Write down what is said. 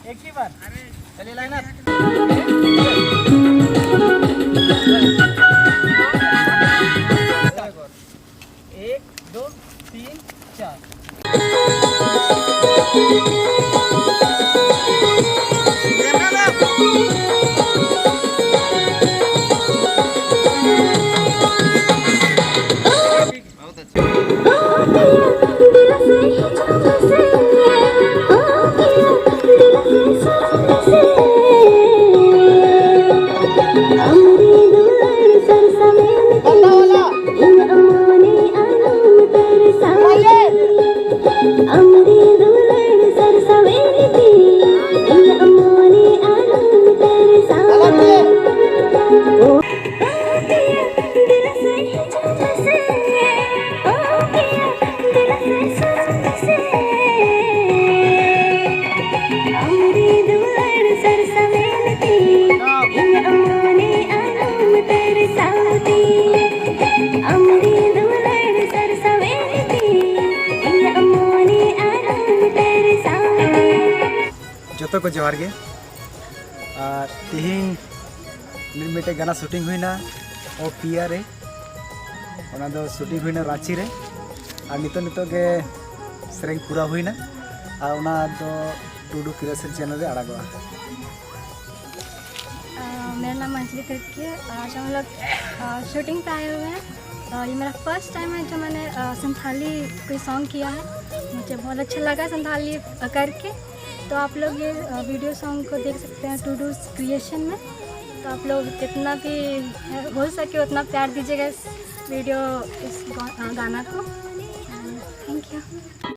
एक ही बार चलिए line up. एक दो तीन चार। बहुत अच्छा। जोतो को जोहार गे तिहिन मिटे गाना शूटिंग हुईना ओ पिया रे ओना दो शूटिंग हुईना रांची रे और नितो के सेरेंग पूरा हुईना और ओना दो टूडू क्रिएशन चैनल रे आड़ागवा। मेरा नाम अंजलि तिर्की है। आज हम लोग शूटिंग पे आए हुए हैं। ये मेरा फर्स्ट टाइम है जो मैंने संथाली कोई सॉन्ग किया है। मुझे बहुत अच्छा लगा संथाली करके। तो आप लोग ये वीडियो सॉन्ग को देख सकते हैं टूडू क्रिएशन में। तो आप लोग जितना भी हो सके उतना प्यार दीजिएगा इस वीडियो इस गाना को। Thank you.